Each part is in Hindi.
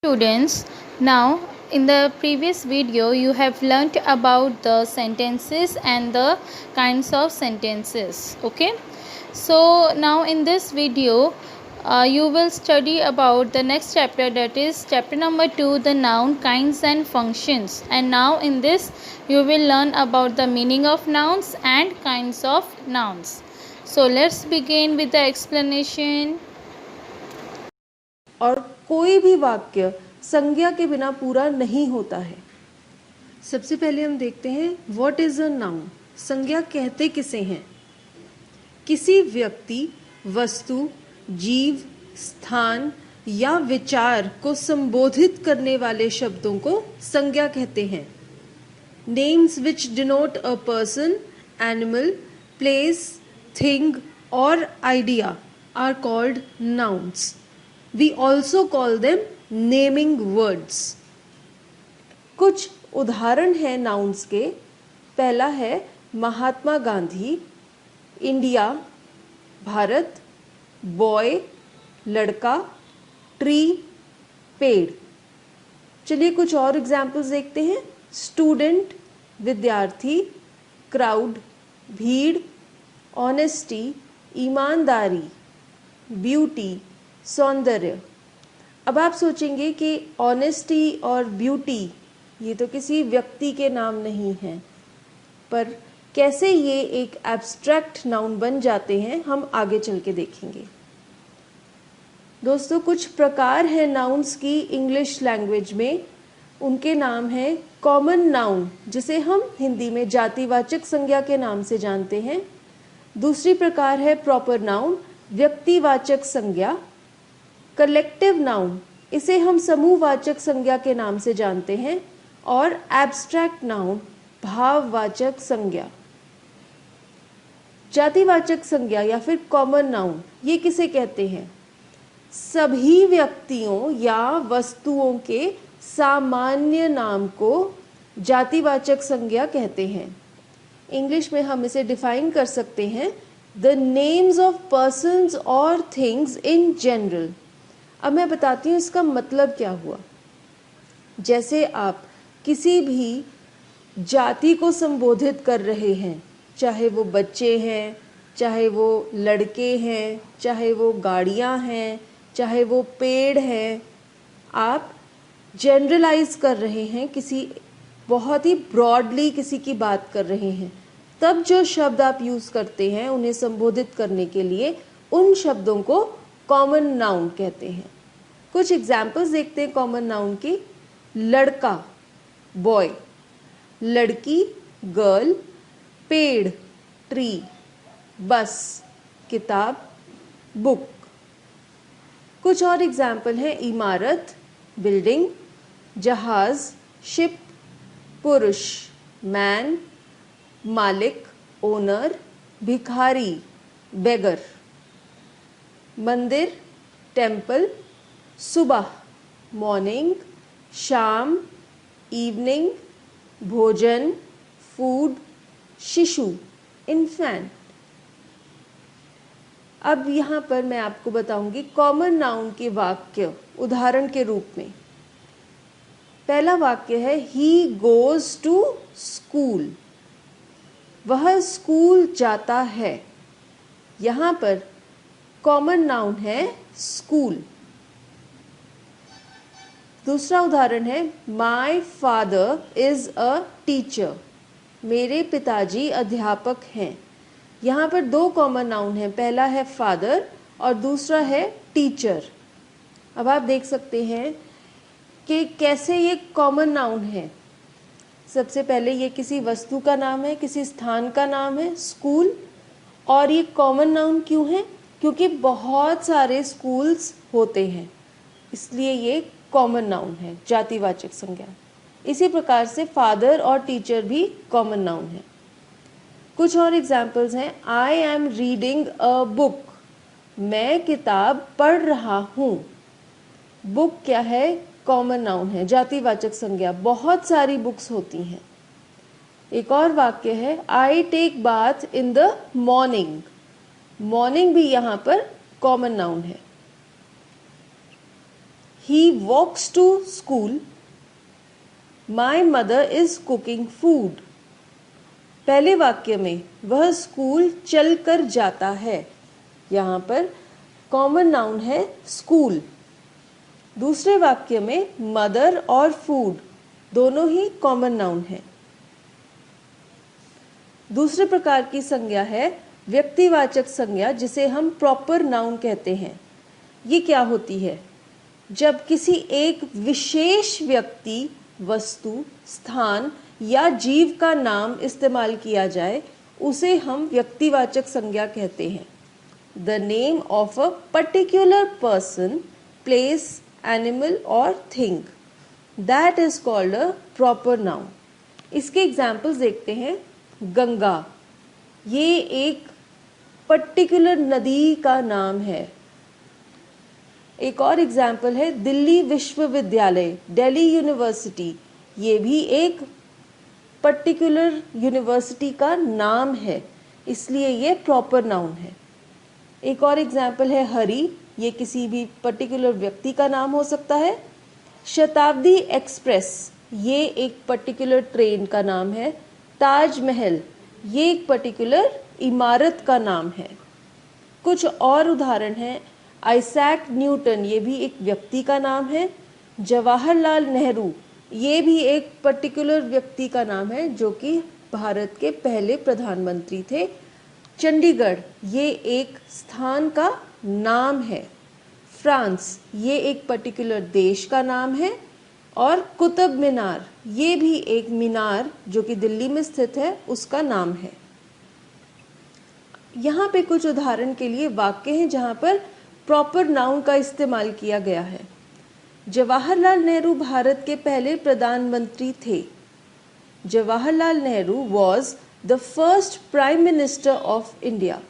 Students, now in the previous video you have learnt about the sentences and the kinds of sentences. Okay, so now in this video you will study about the next chapter, that is chapter number 2, the noun kinds and functions. And now in this you will learn about the meaning of nouns and kinds of nouns. So let's begin with the explanation. और कोई भी वाक्य संज्ञा के बिना पूरा नहीं होता है। सबसे पहले हम देखते हैं व्हाट इज अ नाउन। संज्ञा कहते किसे हैं? किसी व्यक्ति, वस्तु, जीव, स्थान या विचार को संबोधित करने वाले शब्दों को संज्ञा कहते हैं। Names which denote a person, animal, place, thing और idea are called nouns. We also call them naming words. कुछ उदाहरण हैं नाउन्स के। पहला है महात्मा गांधी, इंडिया, भारत, बॉय, लड़का, ट्री, पेड़। चलिए कुछ और एग्जाम्पल्स देखते हैं। स्टूडेंट, विद्यार्थी, क्राउड, भीड़, ऑनेस्टी, ईमानदारी, ब्यूटी, सौंदर्य। अब आप सोचेंगे कि ऑनेस्टी और ब्यूटी ये तो किसी व्यक्ति के नाम नहीं हैं, पर कैसे ये एक एब्स्ट्रैक्ट नाउन बन जाते हैं हम आगे चल के देखेंगे। दोस्तों, कुछ प्रकार हैं नाउन्स की इंग्लिश लैंग्वेज में। उनके नाम हैं कॉमन नाउन, जिसे हम हिंदी में जातिवाचक संज्ञा के नाम से जानते हैं। दूसरी प्रकार है प्रॉपर नाउन, व्यक्तिवाचक संज्ञा। कलेक्टिव नाउन, इसे हम समूहवाचक संज्ञा के नाम से जानते हैं। और एब्स्ट्रैक्ट नाउन, भाववाचक संज्ञा। जातिवाचक संज्ञा या फिर कॉमन नाउन ये किसे कहते हैं? सभी व्यक्तियों या वस्तुओं के सामान्य नाम को जातिवाचक संज्ञा कहते हैं। इंग्लिश में हम इसे डिफाइन कर सकते हैं, द नेम्स ऑफ पर्सन्स और थिंग्स इन जनरल। अब मैं बताती हूँ इसका मतलब क्या हुआ। जैसे आप किसी भी जाति को संबोधित कर रहे हैं, चाहे वो बच्चे हैं, चाहे वो लड़के हैं, चाहे वो गाड़ियाँ हैं, चाहे वो पेड़ हैं, आप जनरलाइज कर रहे हैं, किसी बहुत ही ब्रॉडली किसी की बात कर रहे हैं। तब जो शब्द आप यूज़ करते हैं उन्हें संबोधित करने के लिए, उन शब्दों को कॉमन नाउन कहते हैं। कुछ एग्जाम्पल्स देखते हैं कॉमन नाउन की। लड़का, बॉय, लड़की, गर्ल, पेड़, ट्री, बस, किताब, बुक। कुछ और एग्जाम्पल हैं इमारत, बिल्डिंग, जहाज, शिप, पुरुष, मैन, मालिक, ओनर, भिखारी, बेगर। मंदिर, टेम्पल, सुबह, मॉर्निंग, शाम, इवनिंग, भोजन, फूड, शिशु, इन्फेंट। अब यहाँ पर मैं आपको बताऊंगी कॉमन नाउन के वाक्य उदाहरण के रूप में। पहला वाक्य है ही गोज टू स्कूल, वह स्कूल जाता है। यहाँ पर कॉमन नाउन है स्कूल। दूसरा उदाहरण है my father is a teacher, मेरे पिताजी अध्यापक हैं। यहाँ पर दो कॉमन नाउन हैं, पहला है फादर और दूसरा है टीचर। अब आप देख सकते हैं कि कैसे ये कॉमन नाउन है। सबसे पहले ये किसी वस्तु का नाम है, किसी स्थान का नाम है, स्कूल। और ये कॉमन नाउन क्यों है? क्योंकि बहुत सारे स्कूल्स होते हैं, इसलिए ये कॉमन नाउन है, जातिवाचक संज्ञा। इसी प्रकार से फादर और टीचर भी कॉमन नाउन है। कुछ और एग्जाम्पल्स हैं। I am reading a book, मैं किताब पढ़ रहा हूँ। बुक क्या है? कॉमन नाउन है, जातिवाचक संज्ञा। बहुत सारी बुक्स होती हैं। एक और वाक्य है I take bath in the morning, morning भी यहाँ पर कॉमन नाउन है। He walks to school. My mother is cooking food. पहले वाक्य में वह स्कूल चलकर जाता है, यहाँ पर कॉमन नाउन है स्कूल। दूसरे वाक्य में मदर और फूड दोनों ही कॉमन नाउन है। दूसरे प्रकार की संज्ञा है व्यक्तिवाचक संज्ञा, जिसे हम प्रॉपर नाउन कहते हैं। ये क्या होती है? जब किसी एक विशेष व्यक्ति, वस्तु, स्थान या जीव का नाम इस्तेमाल किया जाए, उसे हम व्यक्तिवाचक संज्ञा कहते हैं। The name of a particular person, place, animal और thing, that is called a proper noun. इसके एग्जाम्पल्स देखते हैं। गंगा, ये एक पर्टिकुलर नदी का नाम है। एक और एग्जाम्पल है दिल्ली विश्वविद्यालय, दिल्ली यूनिवर्सिटी, ये भी एक पर्टिकुलर यूनिवर्सिटी का नाम है, इसलिए ये प्रॉपर नाउन है। एक और एग्जाम्पल है हरि, ये किसी भी पर्टिकुलर व्यक्ति का नाम हो सकता है। शताब्दी एक्सप्रेस, ये एक पर्टिकुलर ट्रेन का नाम है। ताजमहल, ये एक पर्टिकुलर इमारत का नाम है। कुछ और उदाहरण हैं। आइजैक न्यूटन, ये भी एक व्यक्ति का नाम है। जवाहरलाल नेहरू, ये भी एक पर्टिकुलर व्यक्ति का नाम है जो कि भारत के पहले प्रधानमंत्री थे। चंडीगढ़, ये एक स्थान का नाम है। फ्रांस, ये एक पर्टिकुलर देश का नाम है। और कुतुब मीनार, ये भी एक मीनार जो कि दिल्ली में स्थित है, उसका नाम है। यहाँ पे कुछ उदाहरण के लिए वाक्य हैं जहाँ पर प्रॉपर नाउन का इस्तेमाल किया गया है। जवाहरलाल नेहरू भारत के पहले प्रधानमंत्री थे। Jawaharlal Nehru was the first prime minister of India.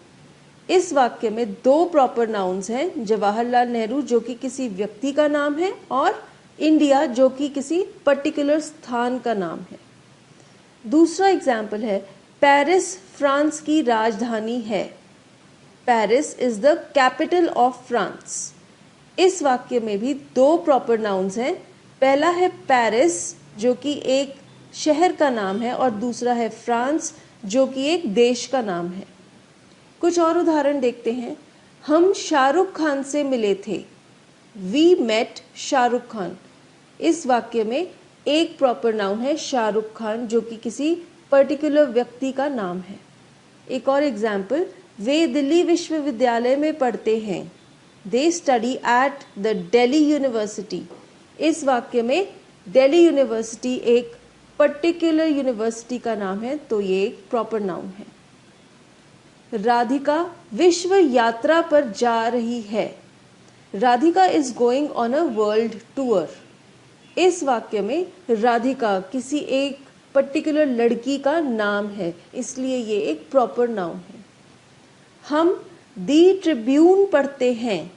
इस वाक्य में दो प्रॉपर नाउन्स हैं, जवाहरलाल नेहरू जो कि किसी व्यक्ति का नाम है और इंडिया जो कि किसी पर्टिकुलर स्थान का नाम है। दूसरा एग्जाम्पल है पेरिस फ्रांस की राजधानी है। Paris is the capital of France. इस वाक्य में भी दो प्रॉपर नाउन्स हैं। पहला है पेरिस जो कि एक शहर का नाम है और दूसरा है फ्रांस जो कि एक देश का नाम है। कुछ और उदाहरण देखते हैं। हम शाहरुख खान से मिले थे। We met Shahrukh Khan. इस वाक्य में एक प्रॉपर नाउन है शाहरुख खान जो कि किसी पर्टिकुलर व्यक्ति का नाम है। एक और एग्जाम्पल, वे दिल्ली विश्वविद्यालय में पढ़ते हैं। They study at the Delhi university. इस वाक्य में दिल्ली यूनिवर्सिटी एक पर्टिकुलर यूनिवर्सिटी का नाम है, तो ये एक प्रॉपर नाउन है। राधिका विश्व यात्रा पर जा रही है। Radhika is going on a world tour. इस वाक्य में राधिका किसी एक पर्टिकुलर लड़की का नाम है, इसलिए ये एक प्रॉपर नाउन है। हम दी ट्रिब्यून पढ़ते हैं।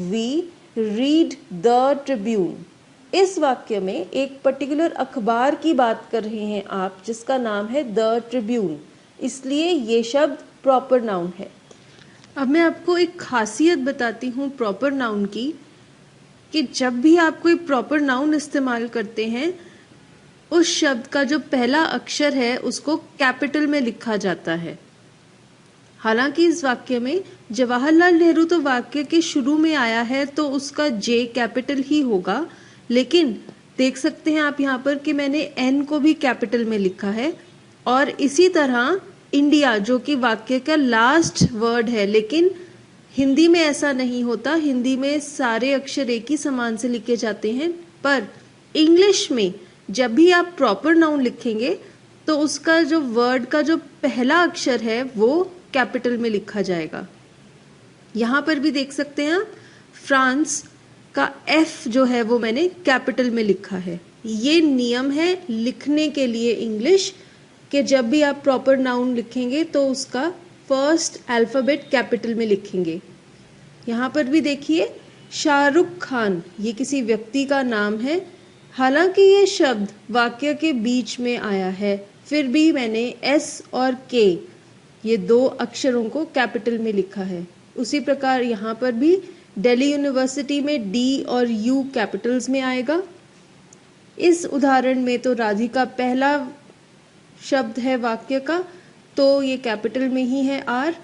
We read the Tribune. इस वाक्य में एक पर्टिकुलर अखबार की बात कर रहे हैं आप, जिसका नाम है द ट्रिब्यून, इसलिए ये शब्द प्रॉपर नाउन है। अब मैं आपको एक खासियत बताती हूँ प्रॉपर नाउन की, कि जब भी आप कोई प्रॉपर नाउन इस्तेमाल करते हैं, उस शब्द का जो पहला अक्षर है उसको कैपिटल में लिखा जाता है। हालांकि इस वाक्य में जवाहरलाल नेहरू तो वाक्य के शुरू में आया है, तो उसका जे कैपिटल ही होगा, लेकिन देख सकते हैं आप यहाँ पर कि मैंने एन को भी कैपिटल में लिखा है। और इसी तरह इंडिया जो कि वाक्य का लास्ट वर्ड है, लेकिन हिंदी में ऐसा नहीं होता। हिंदी में सारे अक्षर एक ही समान से लिखे जाते हैं, पर इंग्लिश में जब भी आप प्रॉपर नाउन लिखेंगे तो उसका जो वर्ड का जो पहला अक्षर है वो कैपिटल में लिखा जाएगा। यहाँ पर भी देख सकते हैं आप, फ्रांस का एफ जो है वो मैंने कैपिटल में लिखा है। ये नियम है लिखने के लिए इंग्लिश, कि जब भी आप प्रॉपर नाउन लिखेंगे तो उसका फर्स्ट अल्फ़ाबेट कैपिटल में लिखेंगे। यहाँ पर भी देखिए, शाहरुख खान ये किसी व्यक्ति का नाम है। हालांकि ये शब्द वाक्य के बीच में आया है, फिर भी मैंने एस और के ये दो अक्षरों को कैपिटल में लिखा है। उसी प्रकार यहाँ पर भी दिल्ली यूनिवर्सिटी में डी और यू कैपिटल्स में आएगा। इस उदाहरण में तो राधिका पहला शब्द है वाक्य का, तो ये कैपिटल में ही है आर।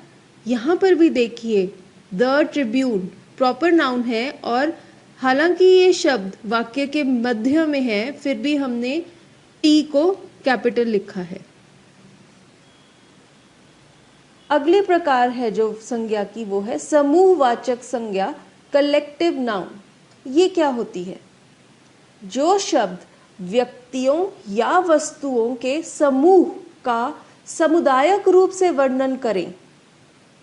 यहाँ पर भी देखिए द ट्रिब्यून प्रॉपर नाउन है, और हालांकि ये शब्द वाक्य के मध्य में है, फिर भी हमने टी को कैपिटल लिखा है। अगले प्रकार है जो संज्ञा की, वो है समूहवाचक संज्ञा, कलेक्टिव नाउन। ये क्या होती है? जो शब्द व्यक्तियों या वस्तुओं के समूह का समुदायक रूप से वर्णन करें।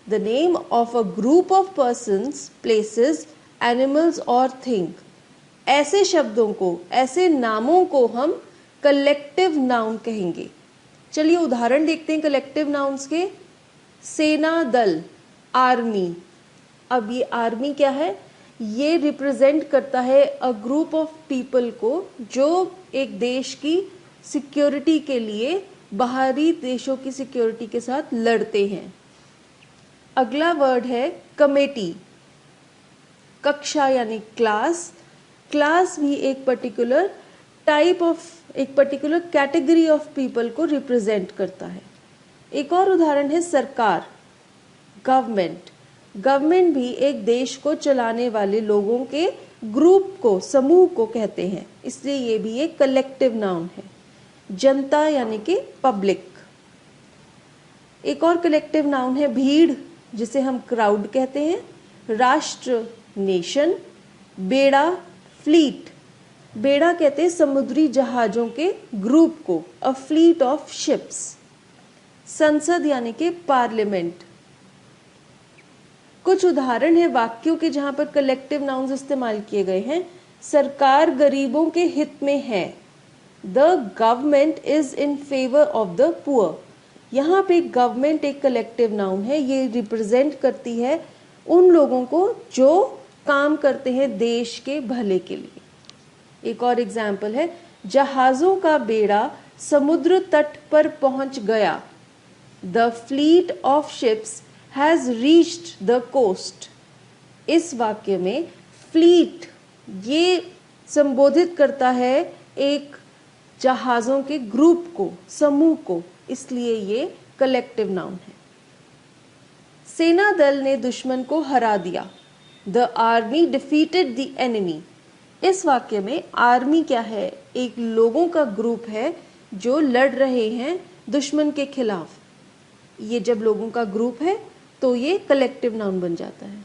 The name of a group of persons, places, animals और थिंग। ऐसे शब्दों को, ऐसे नामों को हम कलेक्टिव नाउन कहेंगे। चलिए उदाहरण देखते हैं कलेक्टिव नाउन्स के। सेना दल, आर्मी। अब ये आर्मी क्या है? ये रिप्रेजेंट करता है अ ग्रुप ऑफ पीपल को जो एक देश की सिक्योरिटी के लिए बाहरी देशों की सिक्योरिटी के साथ लड़ते हैं। अगला वर्ड है कमेटी। कक्षा यानी क्लास। क्लास भी एक पर्टिकुलर टाइप ऑफ, एक पर्टिकुलर कैटेगरी ऑफ पीपल को रिप्रेजेंट करता है। एक और उदाहरण है सरकार, गवर्नमेंट। गवर्नमेंट भी एक देश को चलाने वाले लोगों के ग्रुप को, समूह को कहते हैं, इसलिए ये भी एक कलेक्टिव नाउन है। जनता यानी कि पब्लिक। एक और कलेक्टिव नाउन है भीड़, जिसे हम क्राउड कहते हैं। राष्ट्र, नेशन। बेड़ा, फ्लीट। बेड़ा कहते हैं समुद्री जहाजों के ग्रुप को, अ फ्लीट ऑफ शिप्स। संसद यानी कि पार्लियामेंट। कुछ उदाहरण है वाक्यों के जहां पर कलेक्टिव नाउन्स इस्तेमाल किए गए हैं। सरकार गरीबों के हित में है। The government is in favour of the poor. यहाँ पे गवर्नमेंट एक कलेक्टिव नाउन है, ये रिप्रेजेंट करती है उन लोगों को जो काम करते हैं देश के भले के लिए। एक और एग्जाम्पल है जहाजों का बेड़ा समुद्र तट पर पहुंच गया। The fleet of ships has reached the coast. इस वाक्य में फ्लीट ये संबोधित करता है एक जहाजों के ग्रुप को, समूह को, इसलिए ये कलेक्टिव नाउन है। सेना दल ने दुश्मन को हरा दिया। The army defeated the enemy. इस वाक्य में आर्मी क्या है? एक लोगों का ग्रुप है जो लड़ रहे हैं दुश्मन के खिलाफ। ये जब लोगों का ग्रुप है तो ये कलेक्टिव नाउन बन जाता है।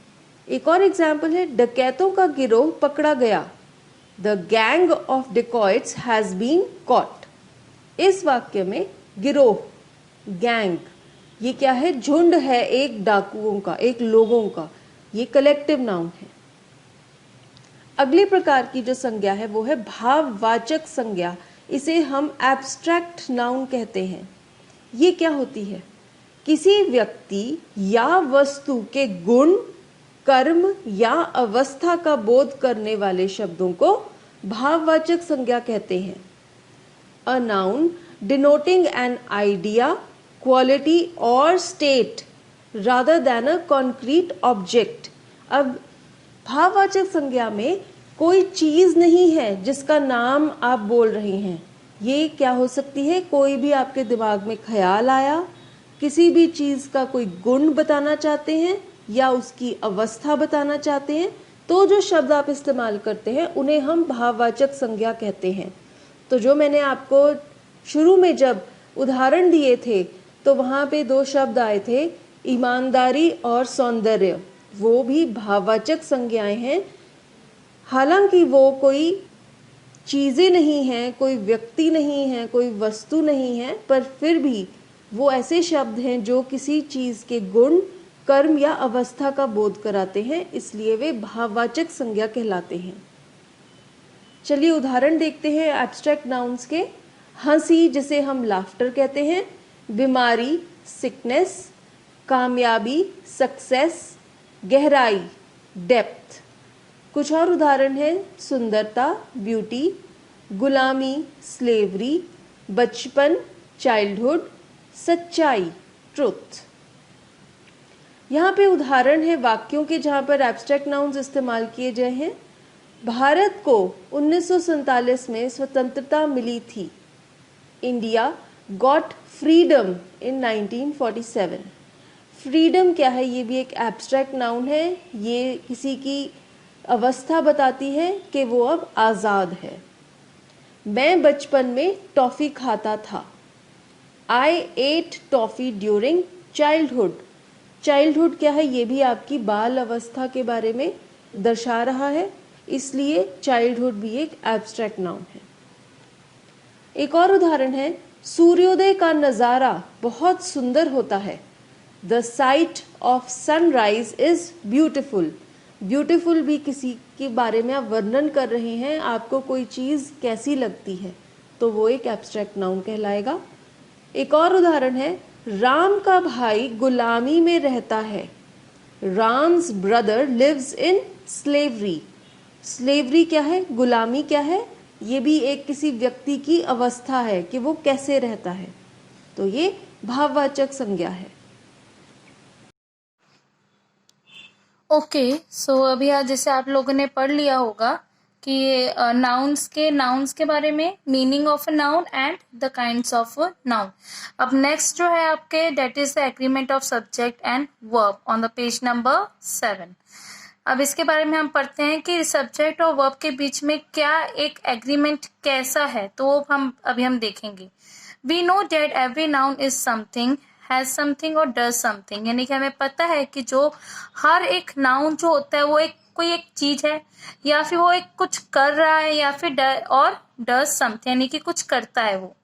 एक और एग्जाम्पल है डकैतों का गिरोह पकड़ा गया। The gang of dacoits has been caught. इस वाक्य में गिरोह, गैंग, ये क्या है? झुंड है एक डाकुओं का, एक लोगों का। ये कलेक्टिव नाउन है। अगले प्रकार की जो संज्ञा है वो है भाववाचक संज्ञा। इसे हम एब्स्ट्रैक्ट नाउन कहते हैं। ये क्या होती है? किसी व्यक्ति या वस्तु के गुण, कर्म या अवस्था का बोध करने वाले शब्दों को भाववाचक संज्ञा कहते हैं। A noun denoting an idea, quality और state rather than a concrete object. अब भाववाचक संज्ञा में कोई चीज नहीं है जिसका नाम आप बोल रहे हैं। ये क्या हो सकती है? कोई भी आपके दिमाग में ख्याल आया, किसी भी चीज का कोई गुण बताना चाहते हैं या उसकी अवस्था बताना चाहते हैं, तो जो शब्द आप इस्तेमाल करते हैं उन्हें हम भाववाचक संज्ञा कहते हैं। तो जो मैंने आपको शुरू में जब उदाहरण दिए थे तो वहाँ पे दो शब्द आए थे, ईमानदारी और सौंदर्य। वो भी भाववाचक संज्ञाएं हैं। हालांकि वो कोई चीज़ें नहीं हैं, कोई व्यक्ति नहीं है, कोई वस्तु नहीं है, पर फिर भी वो ऐसे शब्द हैं जो किसी चीज़ के गुण, कर्म या अवस्था का बोध कराते हैं, इसलिए वे भाववाचक संज्ञा कहलाते हैं। चलिए उदाहरण देखते हैं एब्स्ट्रैक्ट नाउन्स के। हंसी, जिसे हम लाफ्टर कहते हैं। बीमारी, सिकनेस। कामयाबी, सक्सेस। गहराई, डेप्थ। कुछ और उदाहरण हैं सुंदरता, ब्यूटी। गुलामी, स्लेवरी। बचपन, चाइल्डहुड। सच्चाई, ट्रुथ। यहाँ पे उदाहरण है वाक्यों के जहाँ पर एब्स्ट्रैक्ट नाउन्स इस्तेमाल किए गए हैं। भारत को 1947 में स्वतंत्रता मिली थी। इंडिया गॉट फ्रीडम इन 1947। फ्रीडम क्या है? ये भी एक एब्स्ट्रैक्ट नाउन है। ये किसी की अवस्था बताती है कि वो अब आज़ाद है। मैं बचपन में टॉफ़ी खाता था। I ate toffee during childhood. Childhood क्या है? ये भी आपकी बाल अवस्था के बारे में दर्शा रहा है, इसलिए चाइल्डहुड भी एक एब्स्ट्रैक्ट नाउन है। एक और उदाहरण है, सूर्योदय का नज़ारा बहुत सुंदर होता है। The site of sunrise is beautiful. Beautiful भी किसी के बारे में आप वर्णन कर रहे हैं, आपको कोई चीज़ कैसी लगती है, तो वो एक एब्स्ट्रैक्ट नाउन कहलाएगा। एक और उदाहरण है, राम का भाई गुलामी में रहता है। Ram's brother lives in slavery. Slavery क्या है? गुलामी क्या है? ये भी एक किसी व्यक्ति की अवस्था है कि वो कैसे रहता है, तो ये भाववाचक संज्ञा है। ओके, सो अभी आज जैसे आप लोगों ने पढ़ लिया होगा कि नाउन्स के बारे में, meaning of a noun and the kinds of a noun. अब नेक्स्ट जो है आपके, that is the agreement of subject and verb on the page number 7। अब इसके बारे में हम पढ़ते हैं कि सब्जेक्ट और वर्ब के बीच में क्या एक एग्रीमेंट कैसा है, तो हम देखेंगे। We know that every noun is something, has something और डज समथिंग, यानी कि हमें पता है कि जो हर एक नाउन जो होता है वो कोई एक चीज है, या फिर वो एक कुछ कर रहा है, या फिर डज समथिंग यानी कि कुछ करता है वो।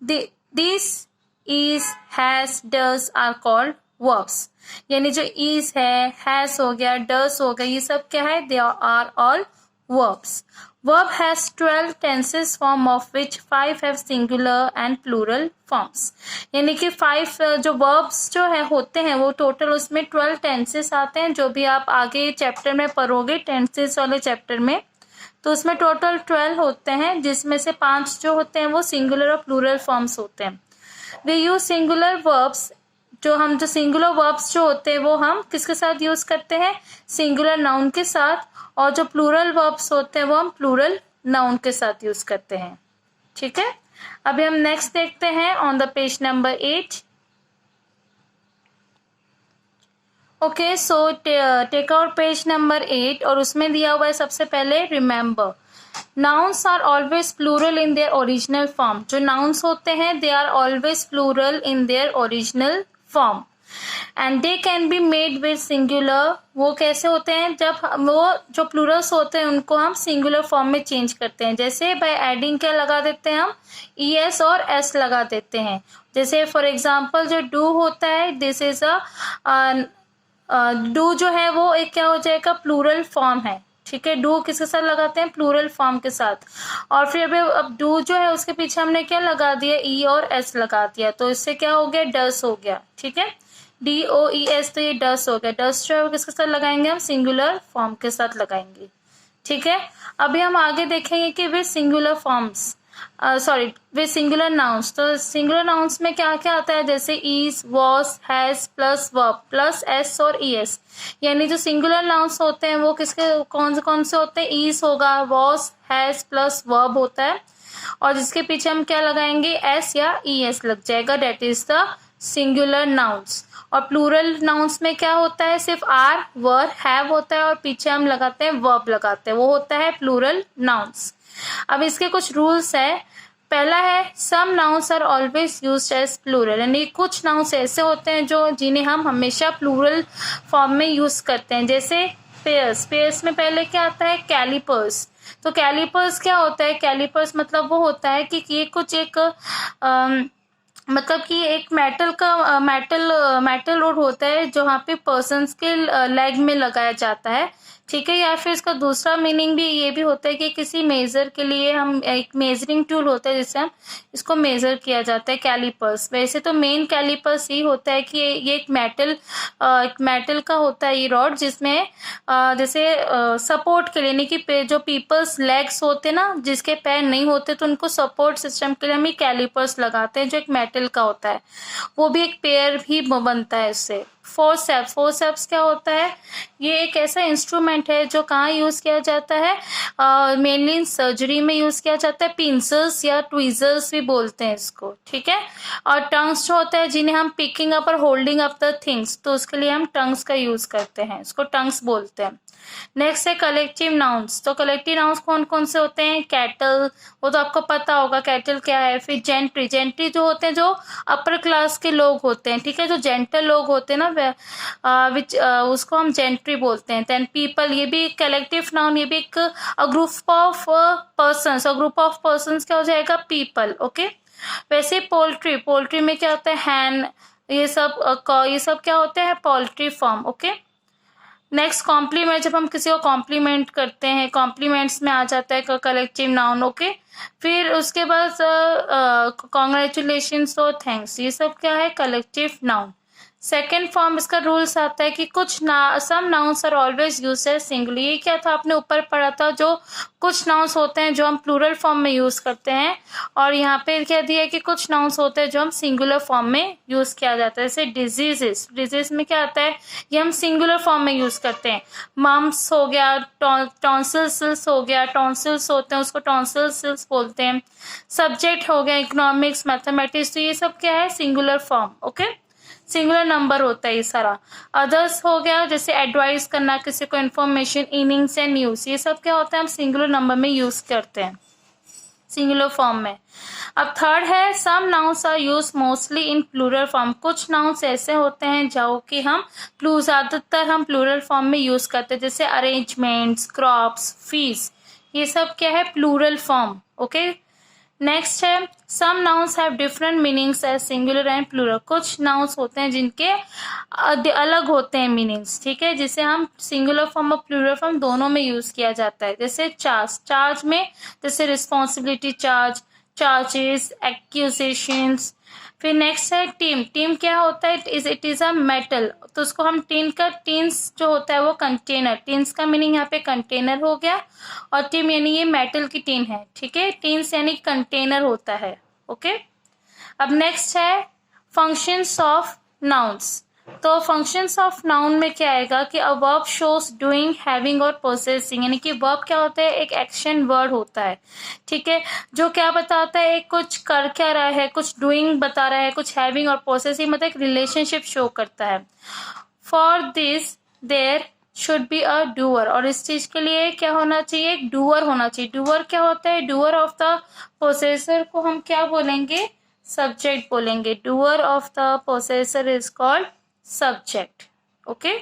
This is, has, does are called verbs. यानी जो इज है, हैज हो गया, डज हो गया, ये सब क्या है? They are all verbs. Verb has 12 tenses form of which 5 have singular and plural forms. यानी कि 5 जो verbs जो है होते हैं वो टोटल उसमें 12 tenses आते हैं, जो भी आप आगे चैप्टर में पढ़ोगे tenses वाले चैप्टर में, तो उसमें टोटल 12 होते हैं, जिसमें से 5 जो होते हैं वो सिंगुलर और प्लूरल फॉर्म्स होते हैं। वी यूज सिंगुलर वर्ब्स, जो सिंगुलर वर्ब्स जो होते हैं वो हम किसके साथ यूज करते हैं? सिंगुलर नाउन के साथ, और जो प्लूरल वर्ब्स होते हैं वो हम प्लूरल नाउन के साथ यूज करते हैं। ठीक है, अभी हम नेक्स्ट देखते हैं on the page number 8। Okay, so take out page number 8 और उसमें दिया हुआ है सबसे पहले remember, nouns are always plural in their original form. जो नाउन्स होते हैं they are always plural in their original form, and they can be made with singular. वो कैसे होते हैं? जब वो जो प्लूरल्स होते हैं उनको हम सिंगुलर फॉर्म में चेंज करते हैं। जैसे बाय एडिंग क्या लगा देते हैं हम? ES और S लगा देते हैं। जैसे फॉर एग्जाम्पल जो डू होता है, दिस इज डू जो है वो एक क्या हो जाएगा? प्लूरल फॉर्म है। ठीक है, डू किसके साथ लगाते हैं? प्लूरल फॉर्म के साथ। और फिर अब डू जो है उसके पीछे हमने क्या लगा दिया? E और S लगा दिया, तो इससे क्या हो गया? डस हो गया। ठीक है, DOES, तो ये डस हो गया। डस जो है वो किसके साथ लगाएंगे? हम सिंगुलर फॉर्म के साथ लगाएंगे। ठीक है, अभी हम आगे देखेंगे कि वे सिंगुलर फॉर्म्स वे सिंगुलर नाउन्स। तो सिंगुलर नाउन्स में क्या क्या आता है? जैसे is, was, has plus verb plus S और ES। यानी जो सिंगुलर नाउन्स होते हैं वो किसके कौन से होते हैं? इज होगा, वॉज, हैज प्लस वर्ब होता है, और जिसके पीछे हम क्या लगाएंगे? S या ES लग जाएगा, that is the singular nouns. और प्लूरल नाउन्स में क्या होता है? सिर्फ आर, वर, हैव होता है, और पीछे हम लगाते हैं वर्ब लगाते हैं, वो होता है प्लूरल नाउन्स। अब इसके कुछ रूल्स है। पहला है, some nouns are always used as plural, यानी कुछ नाउन्स ऐसे होते हैं जिन्हें हम हमेशा प्लूरल फॉर्म में यूज करते हैं। जैसे पेयर्स, पेयर्स में पहले क्या आता है? कैलिपर्स। तो कैलिपर्स क्या होता है? कैलिपर्स मतलब वो होता है कि ये कुछ एक मतलब कि एक मेटल रोड होता है जो यहाँ पे पर्सन्स के लेग में लगाया जाता है। ठीक है, या फिर इसका दूसरा मीनिंग भी ये भी होता है कि किसी मेजर के लिए हम एक मेजरिंग टूल होता है जिससे हम इसको मेजर किया जाता है, कैलिपर्स। वैसे तो मेन कैलिपर्स ही होता है कि ये एक मेटल का होता है ये रॉड, जिसमें जैसे सपोर्ट के लिए, यानी कि जो पीपल्स लेग्स होते हैं ना, जिसके पैर नहीं होते, तो उनको सपोर्ट सिस्टम के लिए हम ये कैलिपर्स लगाते हैं जो एक मेटल का होता है। वो भी एक पेयर भी बनता है इससे। फोर्सेप्स, फोर्सेप्स क्या होता है? ये एक ऐसा इंस्ट्रूमेंट है जो कहाँ यूज किया जाता है? मेनली सर्जरी में यूज किया जाता है। पिंसल्स या ट्वीजर्स भी बोलते हैं इसको, ठीक है। और टंग्स जो होता है जिन्हें हम पिकिंग अप और होल्डिंग अप द थिंग्स, तो उसके लिए हम टंग्स का यूज करते हैं, इसको टंग्स बोलते हैं। नेक्स्ट है कलेक्टिव नाउन्स। तो कलेक्टिव नाउन्स कौन कौन से होते हैं? कैटल, वो तो आपको पता होगा कैटल क्या है। फिर जेंट्री, जेंट्री जो होते हैं जो अपर क्लास के लोग होते हैं, ठीक है, जो जेंटल लोग होते हैं ना, उसको हम जेंट्री बोलते हैं। देन पीपल, ये भी कलेक्टिव नाउन, ये भी एक ग्रुप ऑफ पर्सन्स, और ग्रुप ऑफ पर्सन्स क्या हो जाएगा? People, okay. वैसे पोल्ट्री, पोल्ट्री में क्या होता है? हैन, ये सब क्या होते हैं? Poultry farm, okay. Next complement, जब हम किसी को कॉम्प्लीमेंट करते हैं, कॉम्प्लीमेंट्स में आ जाता है कलेक्टिव नाउन, ओके। फिर उसके बाद कॉन्ग्रेचुलेशंस और थैंक्स, ये सब क्या है? Collective noun. सेकेंड फॉर्म इसका रूल्स आता है कि some nouns are always use as singular. ये क्या था? आपने ऊपर पढ़ा था, जो कुछ नाउन्स होते हैं जो हम प्लूरल फॉर्म में यूज करते हैं, और यहाँ पे कह दिया है कि कुछ नाउन्स होते हैं जो हम सिंगुलर फॉर्म में यूज किया जाता है। जैसे डिजीजेस, डिजीज में क्या आता है? ये हम सिंगुलर फॉर्म में यूज करते हैं। मम्स हो गया, टॉन्सिल्स हो गया, टॉन्सिल्स होते हैं उसको टॉन्सिल्स बोलते हैं। सब्जेक्ट हो गया इकोनॉमिक्स, मैथमेटिक्स, तो ये सब क्या है? Singular form, okay, singular number होता है ये सारा। अदर्स हो गया जैसे एडवाइस करना किसी को, इन्फॉर्मेशन, इनिंग्स एंड न्यूज, ये सब क्या होता है? हम सिंगुलर नंबर में यूज करते हैं, सिंगुलर फॉर्म में। अब थर्ड है some nouns are use mostly in plural form. कुछ नाउन्स ऐसे होते हैं जो कि ज्यादातर हम प्लूरल फॉर्म में यूज करते हैं, जैसे अरेंजमेंट्स, क्रॉप्स, फीस, ये सब क्या है? Plural form, okay. नेक्स्ट है some nouns have different meanings as singular and plural. कुछ नाउन्स होते हैं जिनके अलग होते हैं मीनिंग्स, ठीक है, जिसे हम सिंगुलर फॉर्म और प्लूरल फॉर्म दोनों में यूज किया जाता है। जैसे चार्ज, चार्ज में जैसे रिस्पॉन्सिबिलिटी चार्ज, चार्जेस, एक्यूजेशंस। फिर नेक्स्ट है टीम, टीम क्या होता है? इट इज अ मेटल, तो उसको हम टीन्स जो होता है वो कंटेनर, टीन्स का मीनिंग यहाँ पे कंटेनर हो गया, और टीम यानी ये मेटल की टीन है, ठीक है, टीन्स यानी कंटेनर होता है, ओके। अब नेक्स्ट है फंक्शंस ऑफ नाउन्स। तो फंक्शंस ऑफ नाउन में क्या आएगा कि a verb shows doing, having और पोसेसिंग, यानी कि वर्ब क्या होता है? एक एक्शन वर्ड होता है, ठीक है, जो क्या बताता है? एक कुछ कर क्या रहा है, कुछ डूइंग बता रहा है, कुछ हैविंग और पोसेसिंग मतलब एक रिलेशनशिप शो करता है। For this there should be a doer, और इस चीज के लिए क्या होना चाहिए? एक डूअर होना चाहिए। डूअर क्या होता है? डूअर ऑफ द पोसेसर को हम क्या बोलेंगे? सब्जेक्ट बोलेंगे। Doer of the possessor is called subject, okay.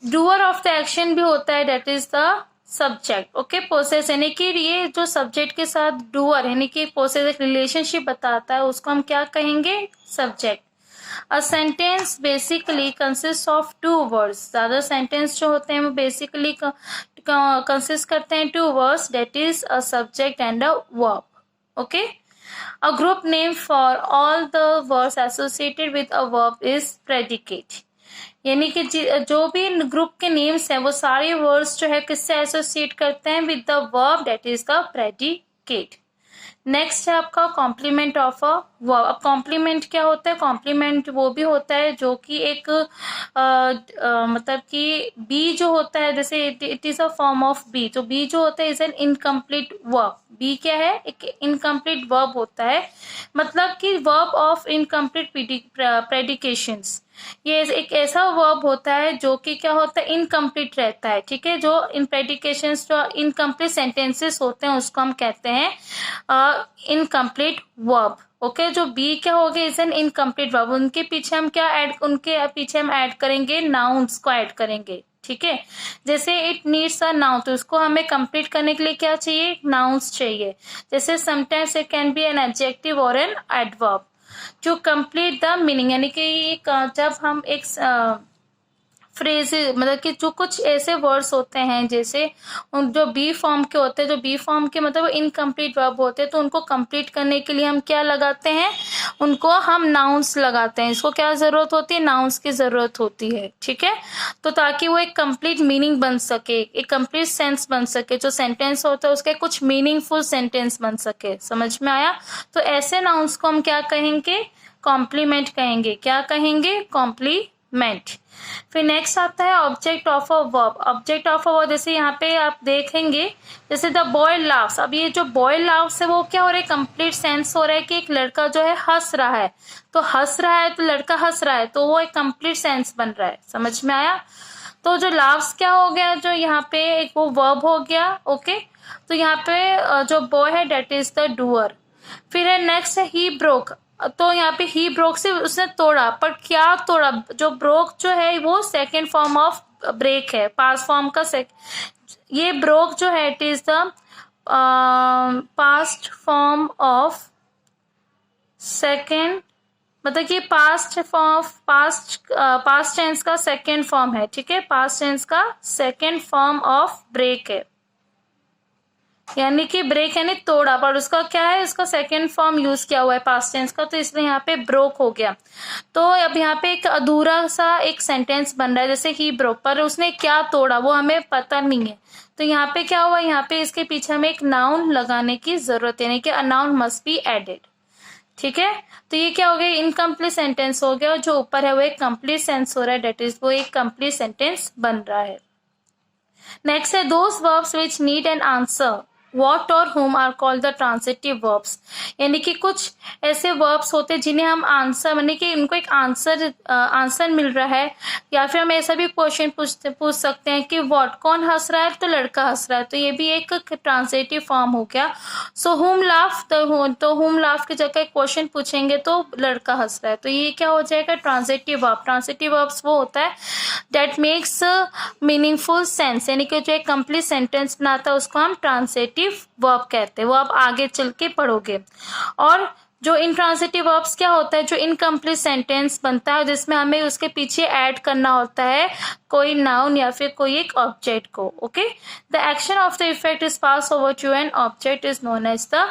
Doer of the action भी होता है, that is the subject, okay. Possess यानी कि ये जो सब्जेक्ट के साथ डूअर यानी कि पोसेस एक रिलेशनशिप बताता है, उसको हम क्या कहेंगे? Subject. A sentence basically consist of two words. ज्यादा सेंटेंस जो होते हैं वो बेसिकली कंसिस्ट करते हैं two words, that is a subject and a verb, okay. A group name for all the words associated with a verb is predicate. यानी कि जो भी ग्रुप के नेम्स हैं वो सारे वर्ड्स जो है किससे एसोसिएट करते हैं? With the verb, that is the predicate. Next है आपका कॉम्प्लीमेंट ऑफ अ वर्ब। अब कॉम्प्लीमेंट क्या होता है? कॉम्प्लीमेंट वो भी होता है जो कि एक मतलब कि बी जो होता है, जैसे it is a form of be, तो बी जो होता है is an incomplete verb. Be क्या है? एक इनकम्प्लीट वर्ब होता है, मतलब कि वर्ब ऑफ इनकम्प्लीट प्रेडिकेशंस। ये एक ऐसा वर्ब होता है जो कि क्या होता है? इनकम्प्लीट रहता है, ठीक है। जो इन प्रेडिकेशंस, जो इनकम्प्लीट सेंटेंसेस होते हैं उसको हम कहते हैं इनकम्प्लीट वर्ब, ओके। जो बी क्या हो गया? Is an incomplete verb. उनके पीछे हम ऐड करेंगे नाउन्स को ऐड करेंगे, ठीक है। जैसे इट नीड्स अ नाउन, तो उसको हमें कंप्लीट करने के लिए क्या चाहिए? नाउन्स चाहिए। जैसे sometimes it can be an adjective और an adverb to complete the meaning, यानी कि जब हम एक फ्रेज मतलब कि जो कुछ ऐसे वर्ड्स होते हैं जैसे जो बी फॉर्म के होते हैं, जो बी फॉर्म के मतलब इनकम्प्लीट वर्ब होते हैं, तो उनको कंप्लीट करने के लिए हम क्या लगाते हैं? उनको हम नाउन्स लगाते हैं। इसको क्या जरूरत होती है? नाउन्स की जरूरत होती है, ठीक है। तो ताकि वो एक कंप्लीट मीनिंग बन सके, एक कंप्लीट सेंस बन सके, जो सेंटेंस होता है उसके कुछ मीनिंगफुल सेंटेंस बन सके। समझ में आया? तो ऐसे नाउन्स को हम क्या कहेंगे? कॉम्प्लीमेंट कहेंगे। क्या कहेंगे? कॉम्प्लीमेंट। फिर नेक्स्ट आता है object of a verb. Object of a verb जैसे यहाँ पे आप देखेंगे, जैसे द बॉय लाफ्स। अब ये जो बॉय लाफ्स है वो क्या हो रहा है? कंप्लीट सेंस हो रहा है कि एक लड़का जो है हंस रहा है, तो हंस रहा है तो लड़का हंस रहा है, तो वो एक कंप्लीट सेंस बन रहा है। समझ में आया? तो जो लाफ्स क्या हो गया, जो यहाँ पे एक वो वर्ब हो गया। ओके, तो यहाँ पे जो बॉय है डेट इज द डूअर। फिर है नेक्स्ट है ही ब्रोक। तो यहाँ पे ही ब्रोक से उसने तोड़ा, पर क्या तोड़ा? जो ब्रोक जो है वो सेकेंड फॉर्म ऑफ ब्रेक है, पास्ट फॉर्म का ये ब्रोक जो है it is the past form of second, मतलब कि पास्ट टेंस का सेकेंड फॉर्म है। ठीक है, पास्ट टेंस का सेकेंड फॉर्म ऑफ ब्रेक है, यानी कि ब्रेक यानी तोड़ा, पर उसका क्या है? उसका सेकेंड फॉर्म यूज किया हुआ है पास्ट टेंस का, तो इसलिए यहाँ पे ब्रोक हो गया। तो अब यहाँ पे एक अधूरा सा एक सेंटेंस बन रहा है, जैसे ही ब्रोक, पर उसने क्या तोड़ा वो हमें पता नहीं है। तो यहाँ पे क्या हुआ? यहाँ पे इसके पीछे हमें एक नाउन लगाने की जरूरत है, यानी कि a noun must be added. ठीक है, तो ये क्या हो गया? इनकम्प्लीट सेंटेंस हो गया, और जो ऊपर है वो एक कंप्लीट सेंस हो रहा है, डेट इज वो एक कंप्लीट सेंटेंस बन रहा है। नेक्स्ट है those verbs which need an answer what और whom are called the transitive verbs। यानी कि कुछ ऐसे verbs होते हैं जिन्हें हम आंसर, यानी कि उनको एक आंसर मिल रहा है, या फिर हम ऐसा भी क्वेश्चन पूछ सकते हैं कि what, कौन हंस रहा है? तो लड़का हंस रहा है, तो ये भी एक ट्रांसिटिव फॉर्म हो गया। सो whom laugh, तो whom laugh की जगह क्वेश्चन पूछेंगे तो लड़का हंस रहा है, तो ये क्या हो जाएगा? Transitive verb. ट्रांसिटिव वर्ब्स वो होता है दैट मेक्स मीनिंगफुल सेंस, यानी कि जो एक कंप्लीट सेंटेंस बनाता है उसको हम ट्रांसिटिव वर्ब कहते हैं। वो आप आगे चल के पढ़ोगे। और जो इनट्रांसिटिव वर्ब्स क्या होता है? जो इनकम्प्लीट सेंटेंस बनता है जिसमें हमें उसके पीछे ऐड करना होता है कोई नाउन या फिर कोई एक ऑब्जेक्ट को। Okay, the action of the effect is pass over to an object is known as the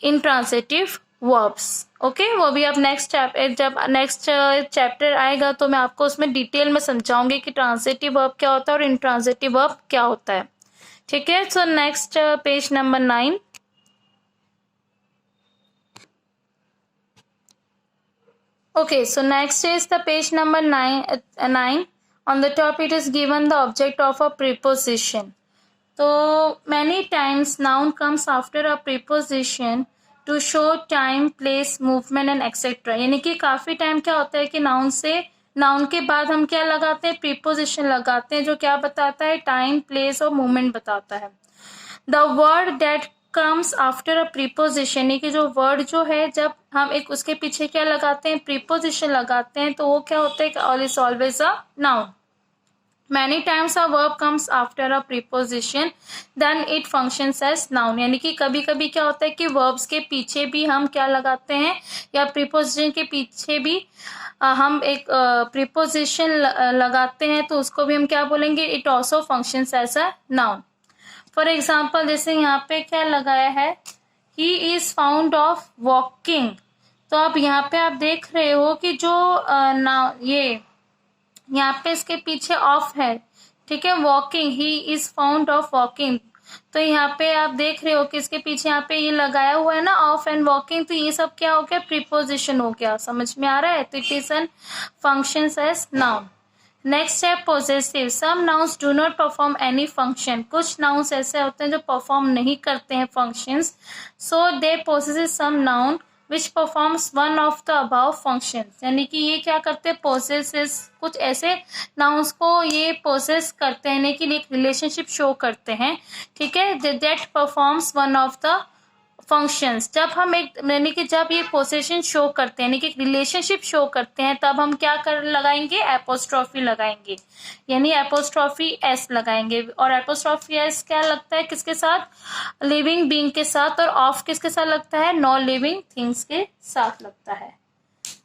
intransitive verbs. Okay, वो भी अब जब नेक्स्ट चैप्टर आएगा तो मैं आपको उसमें डिटेल में समझाऊंगी कि ट्रांसिटिव वर्ब क्या होता है और इनट्रांसिटिव वर्ब क्या होता है। ठीक है, so next page number 9। Okay, so next is the page number 9. On the top it is given the object of a preposition. So many times noun comes after a preposition to show time, place, movement and etc. यानी कि काफी टाइम क्या होता है कि नाउन के बाद हम क्या लगाते हैं? प्रीपोजिशन लगाते हैं, जो क्या बताता है? टाइम, प्लेस और मूवमेंट बताता है। The word that comes after a preposition, यानी कि जो वर्ड जो है जब हम एक उसके पीछे क्या लगाते हैं? प्रीपोजिशन लगाते हैं, तो वो क्या होता है? All is always a noun. Many times a verb comes after a preposition, then it functions as noun। यानी कि कभी कभी क्या होता है कि verbs के पीछे भी हम क्या लगाते हैं, या preposition के पीछे भी हम एक preposition लगाते हैं, तो उसको भी हम क्या बोलेंगे? It also functions as a noun। For example जैसे यहाँ पे क्या लगाया है? He is fond of walking। तो अब यहाँ पे आप देख रहे हो कि जो ये यहाँ पे इसके पीछे ऑफ है। ठीक है, walking, he is found of walking. तो यहाँ पे आप देख रहे हो कि इसके पीछे यहाँ पे ये लगाया हुआ है ना, ऑफ एंड वॉकिंग, तो ये सब क्या हो गया? प्रीपोजिशन हो गया। समझ में आ रहा है? तो it is an functions as noun. Next है possessive. Some nouns do not perform any function. कुछ नाउन्स ऐसे होते हैं जो परफॉर्म नहीं करते हैं functions, so they possess some noun which performs one of the above functions. यानी कि ये क्या करते हैं? पोजेसेस, कुछ ऐसे नाउन्स को ये पोजेस करते हैं, यानी कि एक रिलेशनशिप शो करते हैं। ठीक है, that performs one of the functions. जब हम एक, यानी कि जब ये पोजीशन शो करते हैं, यानी कि एक रिलेशनशिप शो करते हैं, तब हम क्या लगाएंगे? एपोस्ट्रॉफी लगाएंगे, यानी एपोस्ट्रॉफी एस लगाएंगे। और एपोस्ट्रॉफी एस क्या लगता है? किसके साथ? लिविंग बीइंग के साथ। और ऑफ किसके साथ लगता है? नॉन लिविंग थिंग्स के साथ लगता है।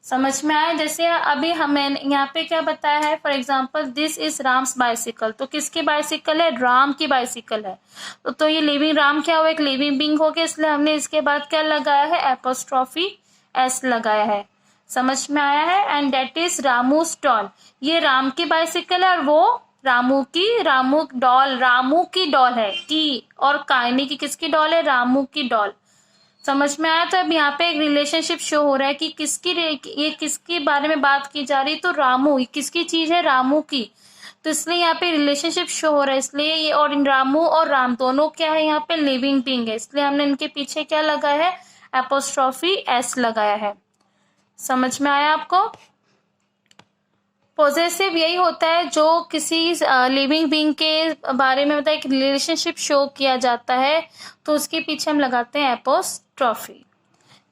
समझ में आए? जैसे अभी हमें यहाँ पे क्या बताया है? For example this is Ram's bicycle. तो किसकी बाइसिकल है? राम की बाइसिकल है। तो ये लिविंग राम क्या हुआ? एक लिविंग बीइंग हो गया, इसलिए हमने इसके बाद क्या लगाया है? एपोस्ट्रॉफी एस लगाया है। समझ में आया है? And that is Ramu's doll. ये राम की बाइसिकल है और वो रामू की डॉल है। टी और का, यानी कि किसकी डॉल है? रामू की डॉल। समझ में आया? तो अब यहाँ पे एक रिलेशनशिप शो हो रहा है कि ये किसके बारे में बात की जा रही है, तो रामू, ये किसकी चीज है, रामू की, तो इसलिए यहाँ पे रिलेशनशिप शो हो रहा है, इसलिए ये, और इन रामू और राम दोनों क्या है यहाँ पे, लिविंग बीइंग है, इसलिए हमने इनके पीछे क्या लगाया है, एपोस्ट्रोफी एस लगाया है। समझ में आया आपको? पॉजेसिव यही होता है जो किसी लिविंग बीइंग के बारे में मतलब एक रिलेशनशिप शो किया जाता है, तो उसके पीछे हम लगाते हैं एपोस्ट्रोफी।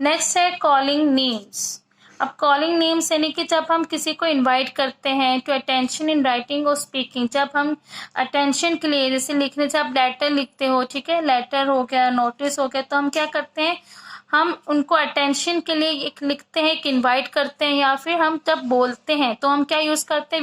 नेक्स्ट है कॉलिंग नेम्स। अब कॉलिंग नेम्स यानी कि जब हम किसी को इनवाइट करते हैं टू अटेंशन इन राइटिंग और स्पीकिंग, जब हम अटेंशन के लिए, जैसे लिखने से आप लेटर लिखते हो, ठीक है, लेटर हो गया, नोटिस हो गया, तो हम क्या करते हैं, हम उनको अटेंशन के लिए एक लिखते हैं, एक इनवाइट करते हैं, या फिर हम जब बोलते हैं तो हम क्या यूज करते हैं,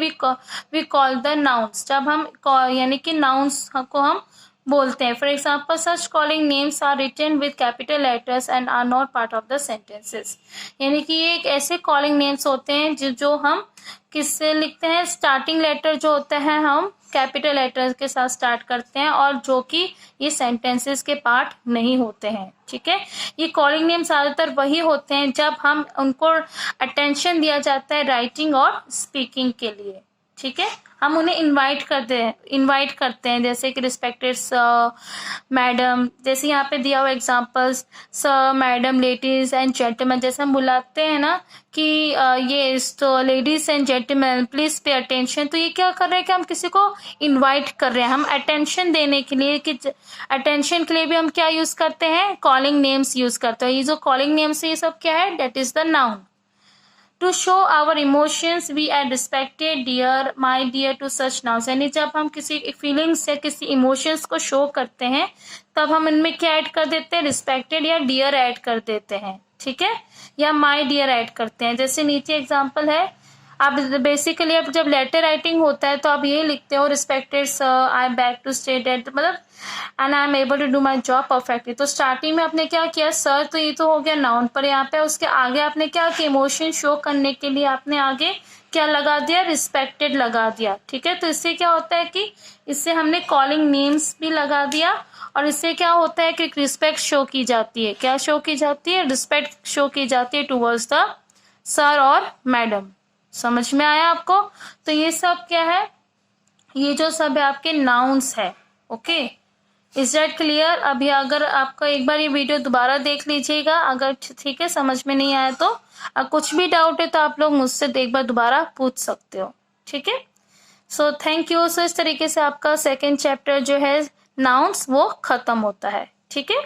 वी कॉल द नाउन्स, जब हम यानी कि नाउन्स को हम बोलते हैं। For example, such calling names are written with capital letters and are not part of the sentences, यानी कि ये एक ऐसे कॉलिंग नेम्स होते हैं जो हम किससे लिखते हैं, स्टार्टिंग लेटर जो होता है हम कैपिटल लेटर्स के साथ स्टार्ट करते हैं, और जो कि ये सेंटेंसेस के पार्ट नहीं होते हैं, ठीक है। ये कॉलिंग नेम ज्यादातर वही होते हैं जब हम उनको अटेंशन दिया जाता है राइटिंग और स्पीकिंग के लिए, ठीक है, हम उन्हें इनवाइट करते हैं, जैसे कि रिस्पेक्टेड सर, मैडम, जैसे यहाँ पे दिया हुआ examples, sir, madam, ladies and gentleman, जैसे हम बुलाते हैं ना कि ये तो ladies and gentleman please pay attention, तो ये क्या कर रहे हैं कि हम किसी को इनवाइट कर रहे हैं, हम अटेंशन देने के लिए, कि अटेंशन के लिए भी हम क्या यूज करते हैं, कॉलिंग नेम्स यूज करते हैं। ये जो कॉलिंग नेम्स है ये सब क्या है, that is the noun. To show our emotions we are respected, dear, my dear, to such nouns, यानी जब हम किसी फीलिंग्स या किसी इमोशंस को शो करते हैं तब हम इनमें क्या ऐड कर देते हैं, रिस्पेक्टेड या डियर ऐड कर देते हैं, ठीक है, या माई डियर ऐड करते हैं। जैसे नीचे एग्जांपल है, आप बेसिकली अब जब लेटर राइटिंग होता है तो आप ये लिखते हो, respected sir, I back to state that, मतलब and I am able to do my job perfectly, तो स्टार्टिंग में आपने क्या किया, सर, तो ये तो हो गया नाउन, पर यहाँ पे उसके आगे आपने क्या किया, इमोशन शो करने के लिए आपने आगे क्या लगा दिया, रिस्पेक्टेड लगा दिया, ठीक है। तो इससे क्या होता है कि इससे हमने कॉलिंग नेम्स भी लगा दिया, और इससे क्या होता है कि रिस्पेक्ट शो की जाती है, क्या शो की जाती है, रिस्पेक्ट शो की जाती है टूवर्ड्स द सर और मैडम। समझ में आया आपको? तो ये सब क्या है, ये जो सब है आपके नाउन्स है, ओके, इज दैट क्लियर? अभी अगर आपका एक बार ये वीडियो दोबारा देख लीजिएगा, अगर ठीक है समझ में नहीं आया तो कुछ भी डाउट है तो आप लोग मुझसे एक बार दोबारा पूछ सकते हो, ठीक है। So thank you. सो इस तरीके से आपका सेकेंड चैप्टर जो है नाउन्स वो खत्म होता है, ठीक है।